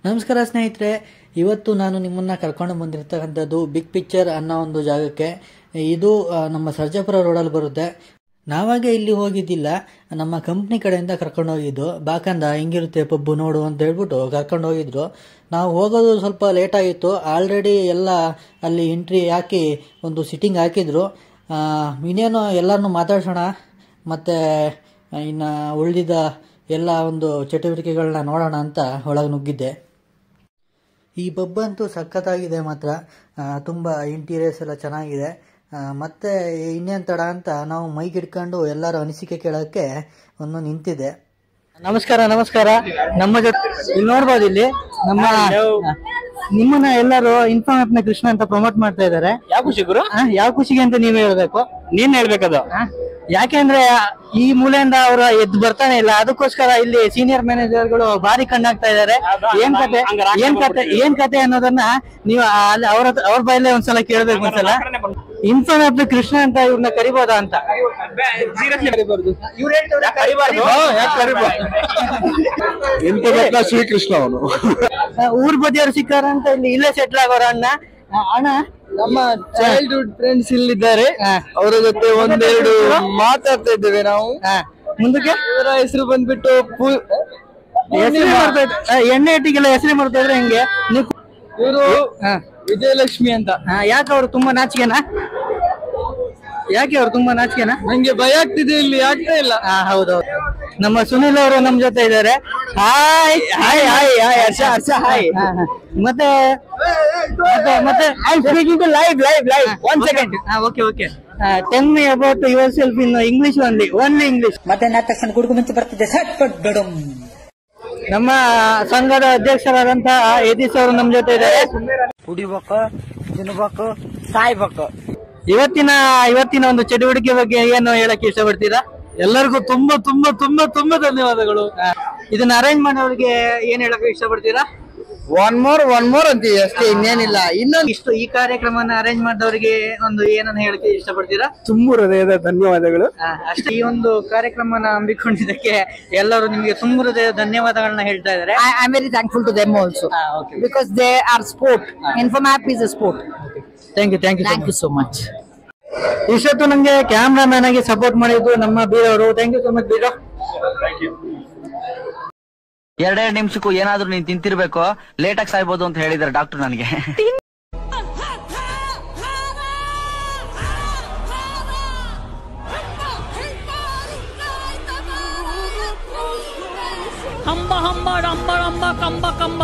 ನಮಸ್ಕಾರ ಸ್ನೇಹಿತರೆ, ಇವತ್ತು ನಾನು ನಿಮ್ಮನ್ನ ಕರ್ಕೊಂಡು ಬಂದಿರತಕ್ಕಂಥದ್ದು ಬಿಗ್ ಪಿಕ್ಚರ್ ಅನ್ನೋ ಒಂದು ಜಾಗಕ್ಕೆ. ಇದು ನಮ್ಮ ಸರ್ಜಾಪುರ ರೋಡಲ್ಲಿ ಬರುತ್ತೆ. ನಾವಾಗೆ ಇಲ್ಲಿ ಹೋಗಿದ್ದಿಲ್ಲ, ನಮ್ಮ ಕಂಪ್ನಿ ಕಡೆಯಿಂದ ಕರ್ಕೊಂಡು ಹೋಗಿದ್ದು. ಬಾಕಂದ ಹಿಂಗಿರುತ್ತೆ ಪಬ್ಬು ನೋಡು ಅಂತ ಹೇಳ್ಬಿಟ್ಟು ಕರ್ಕೊಂಡು ಹೋಗಿದ್ರು. ನಾವು ಹೋಗೋದು ಸ್ವಲ್ಪ ಲೇಟ್ ಆಗಿತ್ತು. ಆಲ್ರೆಡಿ ಎಲ್ಲ ಅಲ್ಲಿ ಎಂಟ್ರಿ ಹಾಕಿ ಒಂದು ಸಿಟ್ಟಿಂಗ್ ಹಾಕಿದ್ರು. ಇನ್ನೇನು ಎಲ್ಲರನ್ನೂ ಮಾತಾಡ್ಸೋಣ, ಮತ್ತು ಇನ್ನು ಉಳಿದಿದ್ದ ಎಲ್ಲ ಒಂದು ಚಟುವಟಿಕೆಗಳನ್ನ ನೋಡೋಣ ಅಂತ ಒಳಗೆ ನುಗ್ಗಿದ್ದೆ. ಈ ಪಬ್ ಅಂತೂ ಸಖತ್ತಾಗಿದೆ ಮಾತ್ರ, ತುಂಬ ಇಂಟೀರಿಯರ್ಸ್ ಎಲ್ಲ ಚೆನ್ನಾಗಿದೆ. ಮತ್ತೆ ಇನ್ನೇನು ತಡ ಅಂತ ನಾವು ಮೈಕ್ ಇಟ್ಕೊಂಡು ಎಲ್ಲರ ಅನಿಸಿಕೆ ಕೇಳೋಕ್ಕೆ ಒಂದು ನಿಂತಿದೆ. ನಮಸ್ಕಾರ. ನಮ್ಮ ಜೊತೆ ಇಲ್ಲಿ ನೋಡ್ಬೋದು, ಇಲ್ಲಿ ನಿಮ್ಮನ್ನ ಎಲ್ಲರೂ ಇನ್ಫಾರ್ಮ್ ಕೃಷ್ಣ ಅಂತ ಪ್ರಮೋಟ್ ಮಾಡ್ತಾ ಇದ್ದಾರೆ. ಯಾವ ಖುಷಿಗೆ ಅಂತ ನೀವೇ ಹೇಳ್ಬೇಕು. ನೀನ್ ಹೇಳ್ಬೇಕದು. ಯಾಕೆಂದ್ರೆ ಈ ಮೂಲೆಯಿಂದ ಅವರು ಎದ್ದು ಬರ್ತಾನೆ ಇಲ್ಲ, ಅದಕ್ಕೋಸ್ಕರ ಇಲ್ಲಿ ಸೀನಿಯರ್ ಮ್ಯಾನೇಜರ್ಗಳು ಭಾರಿ ಕಣ್ಣಾಗ್ತಾ ಇದಾರೆ. ಏನ್ ಕತೆ ಅನ್ನೋದನ್ನ ನೀವು ಅವ್ರ ಬಾಯಲ್ಲೇ ಒಂದ್ಸಲ ಕೇಳ್ಬೇಕು. ಒಂದ್ಸಲ ಇನ್ಫಾರ್ಮ್ ಕೃಷ್ಣ ಅಂತ ಇವ್ರನ್ನ ಕರಿಬೋದಾ ಅಂತ. ಶ್ರೀಕೃಷ್ಣ ಅವನು ಊರ್ ಬದಿಯವ್ರು ಸಿಕ್ಕಾರ ಅಂತ ಇಲ್ಲೇ ಸೆಟ್ಲ್ ಆಗೋರ ಅಣ್ಣ. ನಮ್ಮ ಚೈಲ್ಡ್ಹುಡ್ ಫ್ರೆಂಡ್ಸ್ ಇಲ್ಲಿದ್ದಾರೆ, ಅವರ ಜೊತೆ ಒಂದೆರಡು ಮಾತಾಡ್ತಾ ಇದ್ದೇವೆ ನಾವು. ಮುಂದಕ್ಕೆ ಇವರ ಹೆಸರು ಬಂದ್ಬಿಟ್ಟು ಎಣ್ಣೆ ಇಟ್ಟಿಗೆಲ್ಲ ಹೆಸರು ಮಾಡ್ತಾ ಇದ್ರೆ ಹೆಂಗೆ? ಇವರು ವಿಜಯಲಕ್ಷ್ಮಿ ಅಂತ. ಯಾಕೆ ಅವ್ರು ತುಂಬಾ ನಾಚಿಕೆನಾ? ನಂಗೆ ಭಯ ಆಗ್ತಿದೆ, ಇಲ್ಲಿ ಆಗ್ತಾ ಇಲ್ಲ. ಹೌದೌದು. ನಮ್ಮ ಸುನಿಲ್ ಅವರು ನಮ್ ಜೊತೆ ಇದ್ದಾರೆ. ಹಾಯ್ ಹಾಯ್ ಹಾಯ್ ಹಾಯ್ ಹರ್ಷ ಹಾಯ್. ಮತ್ತೆ one second. Okay. Tell me about yourself in English only English. ಮತ್ತೆ ನಾ ತಕ್ಷಣ ಗುಡುಗು ಮುಂಚೆ ಬರ್ತಿದ್ದೆ ಸಟ್. ನಮ್ಮ ಸಂಘದ ಅಧ್ಯಕ್ಷರಾದಂತಹ ಯತೀಶ್ ಅವರು ನಮ್ ಜೊತೆ ಇದ್ದಾರೆ. ಕುಡಿಬೇಕು, ತಿನ್ಬೇಕು, ಸಾಯ್ಬೇಕು. ಇವತ್ತಿನ ಒಂದು ಚಟುವಟಿಕೆ ಬಗ್ಗೆ ಏನು ಹೇಳಕ್ ಇಷ್ಟಪಡ್ತೀರಾ? ಎಲ್ಲರಿಗೂ ತುಂಬಾ ತುಂಬಾ ತುಂಬಾ ತುಂಬಾ ಧನ್ಯವಾದಗಳು. ಇದನ್ನ ಅರೇಂಜ್ ಮಾಡೋರಿಗೆ ಏನ್ ಹೇಳಕ್ ಇಷ್ಟಪಡ್ತೀರಾ? ಒನ್ ಮೋರ್ ಅಂತೀವಿ ಅಷ್ಟೇ, ಇನ್ನೇನಿಲ್ಲ. ಇನ್ನೊಂದು ಈ ಕಾರ್ಯಕ್ರಮನ ಅರೇಂಜ್ ಮಾಡಿದವರಿಗೆ ಒಂದು ಏನನ್ನ ಹೇಳಕ್ಕೆ ಇಷ್ಟಪಡ್ತೀರಾ? ತುಂಬ ಹೃದಯದ ಧನ್ಯವಾದಗಳು. ಅಷ್ಟೇ. ಈ ಒಂದು ಕಾರ್ಯಕ್ರಮನ ಹಮ್ಮಿಕೊಂಡಿದ್ದಕ್ಕೆ ಎಲ್ಲರೂ ನಿಮಗೆ ತುಂಬ ಹೃದಯದ ಧನ್ಯವಾದಗಳನ್ನ ಹೇಳ್ತಾ ಇದ್ದಾರೆ. I am very thankful to them also. Because they are sport. Infom app is a sport. Thank you so much. ಇಷ್ಟೊತ್ತು ನಂಗೆ ಕ್ಯಾಮ್ರಾ ಮ್ಯಾನ್ ಆಗಿ ಸಪೋರ್ಟ್ ಮಾಡಿದ್ದು ನಮ್ಮ ಬೀರವರು. Thank you so much Beera. ಎರಡೆರಡು ನಿಮಿಷಕ್ಕೂ ಏನಾದ್ರೂ ನೀನ್ ತಿಂತಿರ್ಬೇಕು, ಲೇಟ್ ಆಗಿ ಸಾಯ್ಬೋದು ಅಂತ ಹೇಳಿದಾರೆ ಡಾಕ್ಟರ್ ನನಗೆ. ಹಂಬ ಡಂಬ ಕಂಬ ಕಂಬ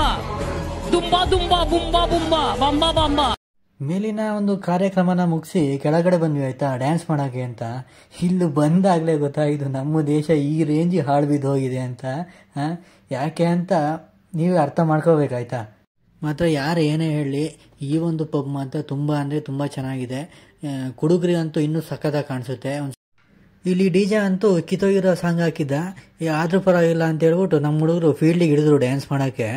ದುಂಬ ದುಂಬ ಬುಂಬ ಬುಂಬ ಬಂಬ ಬಂಬ. ಮೇಲಿನ ಒಂದು ಕಾರ್ಯಕ್ರಮನ ಮುಗಿಸಿ ಕೆಳಗಡೆ ಬಂದ್ವಿ ಆಯ್ತಾ, ಡ್ಯಾನ್ಸ್ ಮಾಡಕ್ಕೆ ಅಂತ. ಇಲ್ಲಿ ಬಂದಾಗಲೇ ಗೊತ್ತಾಯಿತು ನಮ್ಮ ದೇಶ ಈ ರೇಂಜಿಗೆ ಹಾಳು ಬಿದ್ದು ಹೋಗಿದೆ ಅಂತ. ಯಾಕೆ ಅಂತ ನೀವೇ ಅರ್ಥ ಮಾಡ್ಕೋಬೇಕಾಯ್ತಾ. ಮಾತ್ರ ಯಾರು ಏನೇ ಹೇಳಲಿ, ಈ ಒಂದು ಪಬ್ ಮಾತ್ರ ತುಂಬ ಅಂದರೆ ತುಂಬ ಚೆನ್ನಾಗಿದೆ. ಹುಡುಗರಿಗಂತೂ ಇನ್ನೂ ಸಖತ್ತಾಗಿ ಕಾಣಿಸುತ್ತೆ. ಇಲ್ಲಿ DJ ಅಂತೂ ಕಿತ್ತೋಗಿರೋ ಸಾಂಗ್ ಹಾಕಿದ್ದ, ಆದ್ರೂ ಪರವಾಗಿಲ್ಲ ಅಂತ ಹೇಳ್ಬಿಟ್ಟು ನಮ್ಮ ಹುಡುಗರು ಫೀಲ್ಡಿಗೆ ಹಿಡಿದ್ರು ಡ್ಯಾನ್ಸ್ ಮಾಡೋಕ್ಕೆ.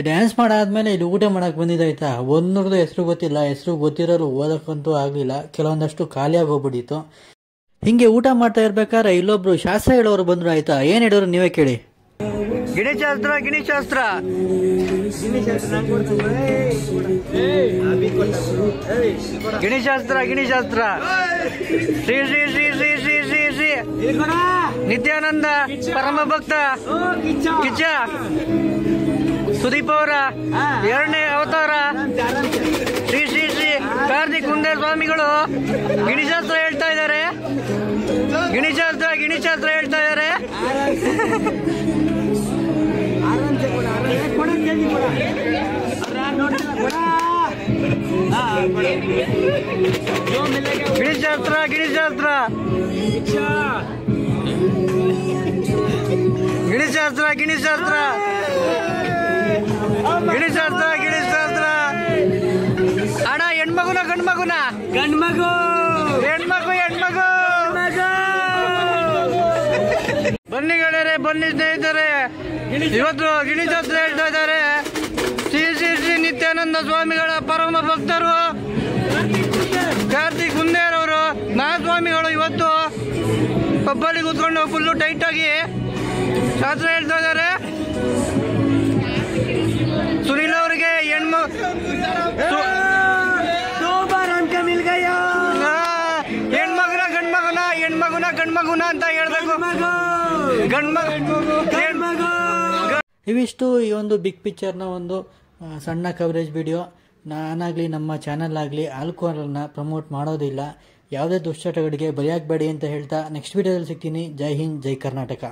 ಡ್ಯಾನ್ಸ್ ಮಾಡಾದ್ಮೇಲೆ ಇಲ್ಲಿ ಊಟ ಮಾಡಕ್ ಬಂದಿದ್ದಾಯ್ತಾ. ಒಂದರದ್ದು ಹೆಸರು ಗೊತ್ತಿಲ್ಲ, ಹೆಸರು ಗೊತ್ತಿರೋರು ಓದಕ್ಕಂತೂ ಆಗ್ಲಿಲ್ಲ, ಕೆಲವೊಂದಷ್ಟು ಖಾಲಿಯಾಗಿ ಹೋಗ್ಬಿಟ್ಟಿತ್ತು. ಹಿಂಗೆ ಊಟ ಮಾಡ್ತಾ ಇರ್ಬೇಕಾದ್ರೆ ಇಲ್ಲೊಬ್ರು ಶಾಸ್ತ್ರ ಹೇಳೋರು ಬಂದ್ರು ಆಯ್ತಾ. ಏನ್ ಹೇಳೋರು ನೀವೇ ಕೇಳಿ. ಗಿಣಿಶಾಸ್ತ್ರ ಶ್ರೀ ಶ್ರೀ ಶ್ರೀ ಶ್ರೀ ಶ್ರೀ ಶ್ರೀ ಶ್ರೀ ನಿತ್ಯಾನಂದ ಪರಮ ಭಕ್ತ ಕಿಚ್ಚ ಸುದೀಪ್ ಅವರ 2ನೇ ಅವತಾರ ಶ್ರೀ ಶ್ರೀ ಶ್ರೀ ಕಾರ್ತಿಕ್ ಮುಂದೆ ಸ್ವಾಮಿಗಳು ಗಿಣಿಶಾಸ್ತ್ರ ಹೇಳ್ತಾ ಇದ್ದಾರೆ. ಗಿಣಿಶಾಸ್ತ್ರ ಹೇಳ್ತಾ ಇದ್ದಾರೆ. ಗಿಣಿಶಾಸ್ತ್ರ ಅಣ್ಣ. ಹೆಣ್ಮಗುನ ಗಂಡ್ಮಗುನ? ಗಂಡ್ಮಗು. ಹೆಣ್ಮಗು ಬನ್ನಿ ಸ್ನೇಹಿತರೆ, ಇವತ್ತು ಗಿಣಿಜಾತ್ರೆ ಹೇಳ್ತಾ ಇದ್ದಾರೆ. ಶ್ರೀ ನಿತ್ಯಾನಂದ ಸ್ವಾಮಿಗಳ ಪರಮ ಭಕ್ತರು ಕಾರ್ತಿಕ್ ಹುಂದೇರವರು ಮಹಾಸ್ವಾಮಿಗಳು ಇವತ್ತು ಪಬ್ಬಲ್ಲಿ ಕೂತ್ಕೊಂಡು ಫುಲ್ಲು ಟೈಟ್ ಆಗಿ ಶಾಸ್ತ್ರ ಹೇಳ್ತಾ ಇದ್ದಾರೆ. ಸುನಿಲ್ ಅವರಿಗೆ ಹೆಣ್ಮಗುನ ಗಂಡ್ಮಗುನ ಅಂತ ಹೇಳ್ಬೇಕು. ಇವಿಷ್ಟು ಈ ಒಂದು ಬಿಗ್ ಪಿಕ್ಚರ್ನ ಒಂದು ಸಣ್ಣ ಕವರೇಜ್ ವಿಡಿಯೋ. ನಾನಾಗಲಿ ನಮ್ಮ ಚಾನಲ್ ಆಗಲಿ ಆಲ್ಕೋಹಾಲನ್ನು ಪ್ರಮೋಟ್ ಮಾಡೋದಿಲ್ಲ. ಯಾವುದೇ ದುಶ್ಚಟಗಳಿಗೆ ಬಲಿಯಾಗಬೇಡಿ ಅಂತ ಹೇಳ್ತಾ ನೆಕ್ಸ್ಟ್ ವಿಡಿಯೋದಲ್ಲಿ ಸಿಗ್ತೀನಿ. ಜೈ ಹಿಂದ್, ಜೈ ಕರ್ನಾಟಕ.